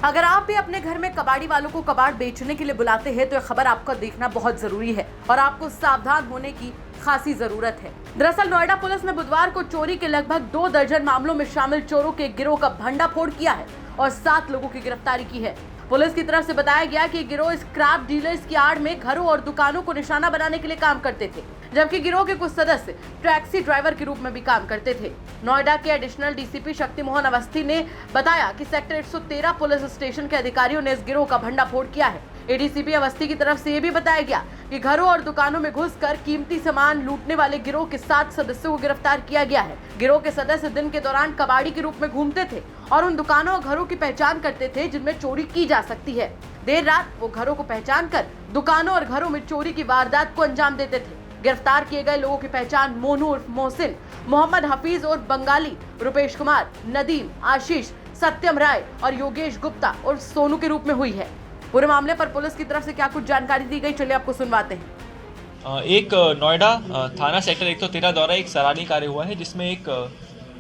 अगर आप भी अपने घर में कबाड़ी वालों को कबाड़ बेचने के लिए बुलाते हैं तो यह खबर आपका देखना बहुत जरूरी है और आपको सावधान होने की खासी जरूरत है। दरअसल नोएडा पुलिस ने बुधवार को चोरी के लगभग 2 दर्जन मामलों में शामिल चोरों के गिरोह का भंडाफोड़ किया है और 7 लोगों की गिरफ्तारी की है। पुलिस की तरफ से बताया गया कि गिरोह स्क्रैप डीलर्स की आड़ में घरों और दुकानों को निशाना बनाने के लिए काम करते थे, जबकि गिरोह के कुछ सदस्य टैक्सी ड्राइवर के रूप में भी काम करते थे। नोएडा के एडिशनल डीसीपी शक्ति मोहन अवस्थी ने बताया कि सेक्टर 113 पुलिस स्टेशन के अधिकारियों ने इस गिरोह का भंडाफोड़ किया है। एडीसीपी अवस्थी की तरफ से ये भी बताया गया कि घरों और दुकानों में घुसकर कीमती सामान लूटने वाले गिरोह के 7 सदस्यों को गिरफ्तार किया गया है। गिरोह के सदस्य दिन के दौरान कबाड़ी के रूप में घूमते थे और उन दुकानों और घरों की पहचान करते थे जिनमें चोरी की जा सकती है। देर रात वो घरों को पहचान कर दुकानों और घरों में चोरी की वारदात को अंजाम देते थे। गिरफ्तार किए गए लोगों की पहचान मोनू उर्फ मोहसिन, मोहम्मद हफीज और बंगाली, रुपेश कुमार, नदीम, आशीष, सत्यम राय और योगेश गुप्ता और सोनू के रूप में हुई है। पूरे मामले पर पुलिस की तरफ से क्या कुछ जानकारी दी गई, चलिए आपको सुनवाते हैं। एक नोएडा थाना सेक्टर 113 द्वारा एक सराहनीय कार्य हुआ है, जिसमें एक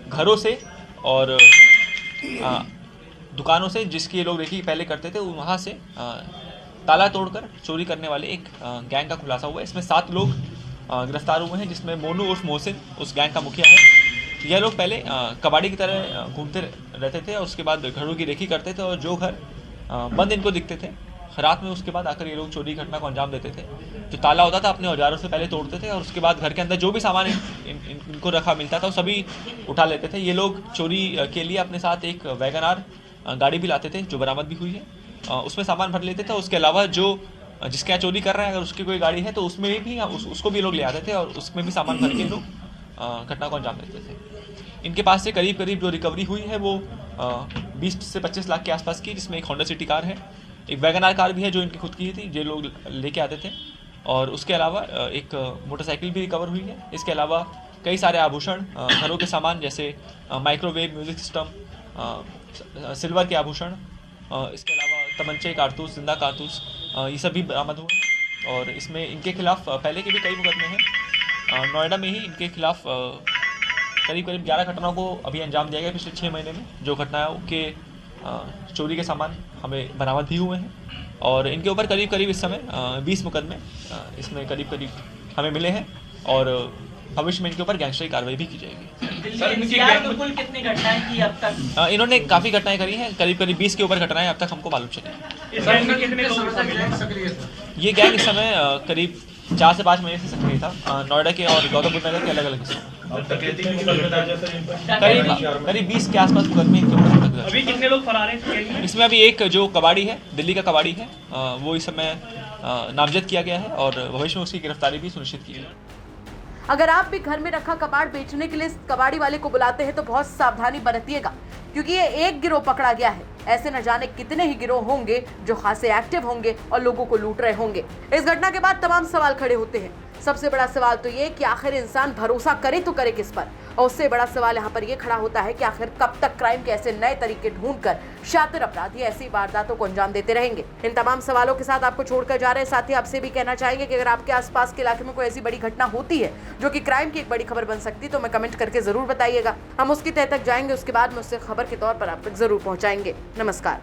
घरों से और दुकानों से, जिसकी ये लोग रेकी पहले करते थे, वहाँ से ताला तोड़कर चोरी करने वाले एक गैंग का खुलासा हुआ है। इसमें 7 लोग गिरफ्तार हुए हैं, जिसमें मोनू उर्फ मोहसिन उस गैंग का मुखिया है। यह लोग पहले कबाड़ी की तरह घूमते रहते थे और उसके बाद घरों की रेकी करते थे और जो घर बंद इनको दिखते थे रात में, उसके बाद आकर ये लोग चोरी घटना को अंजाम देते थे। जो ताला होता था अपने औजारों से पहले तोड़ते थे और उसके बाद घर के अंदर जो भी सामान इनको रखा मिलता था वो सभी उठा लेते थे। ये लोग चोरी के लिए अपने साथ एक वैगन आर गाड़ी भी लाते थे, जो बरामद भी हुई है। उसमें सामान भर लेते थे। उसके अलावा जो जिसके यहाँ चोरी कर रहे हैं, अगर उसकी कोई गाड़ी है तो उसमें भी उसको भी लोग ले आते थे और उसमें भी सामान भर के लोग घटना को अंजाम देते थे। इनके पास से करीब जो रिकवरी हुई है वो 20 से 25 लाख के आसपास की, जिसमें एक होंडा सिटी कार है, एक वैगन आर कार भी है जो इनकी खुद की थी, जो लोग लेके आते थे, और उसके अलावा एक मोटरसाइकिल भी रिकवर हुई है। इसके अलावा कई सारे आभूषण, घरों के सामान जैसे माइक्रोवेव, म्यूजिक सिस्टम, सिल्वर के आभूषण, इसके अलावा तमंचे, कारतूस, जिंदा कारतूस, ये सभी बरामद हुए हैं। और इसमें इनके खिलाफ पहले के भी कई मुकदमे हैं। नोएडा में ही इनके खिलाफ करीब 11 घटनाओं को अभी अंजाम दिया गया पिछले 6 महीने में। जो घटनाओं के चोरी के सामान हमें बरामद भी हुए हैं और इनके ऊपर करीब इस समय 20 मुकदमे इसमें करीब हमें मिले हैं और भविष्य में इनके ऊपर गैंगस्टरी कार्रवाई भी की जाएगी। सर, कितनी घटनाएं की अब तक? इन्होंने काफ़ी घटनाएं करी हैं, करीब 20 के ऊपर घटनाएं अब तक हमको मालूम चली। ये गैंग इस समय करीब 4 से 5 महीने से सक्रिय था नोएडा के और गौतम बुद्ध नगर के अलग अलग हिस्सों में। करीब 20 के आसपास मुकदमे इनके ऊपर। अभी कितने लोग फरार हैं इसमें? अभी एक जो कबाड़ी है, दिल्ली का कबाड़ी है, वो इस समय नामजद किया गया है और भविष्य में उसकी गिरफ्तारी भी सुनिश्चित की गई। अगर आप भी घर में रखा कबाड़ बेचने के लिए कबाड़ी वाले को बुलाते हैं तो बहुत सावधानी बरतिएगा, क्योंकि ये एक गिरोह पकड़ा गया है। ऐसे न जाने कितने ही गिरोह होंगे जो खासे एक्टिव होंगे और लोगों को लूट रहे होंगे। इस घटना के बाद तमाम सवाल खड़े होते हैं। सबसे बड़ा सवाल तो ये कि आखिर इंसान भरोसा करे तो करे किस पर, और उससे बड़ा सवाल यहाँ पर ये खड़ा होता है कि आखिर कब तक क्राइम के ऐसे नए तरीके ढूंढकर शातिर अपराधी ऐसी वारदातों को अंजाम देते रहेंगे। इन तमाम सवालों के साथ आपको छोड़कर जा रहे हैं। साथ ही आपसे भी कहना चाहेंगे कि अगर आपके आसपास के इलाके में कोई ऐसी बड़ी घटना होती है जो कि क्राइम की एक बड़ी खबर बन सकती है तो हमें कमेंट करके जरूर बताइएगा। हम उसकी तह तक जाएंगे, उसके बाद में उससे खबर के तौर पर आप तक जरूर पहुंचाएंगे। नमस्कार।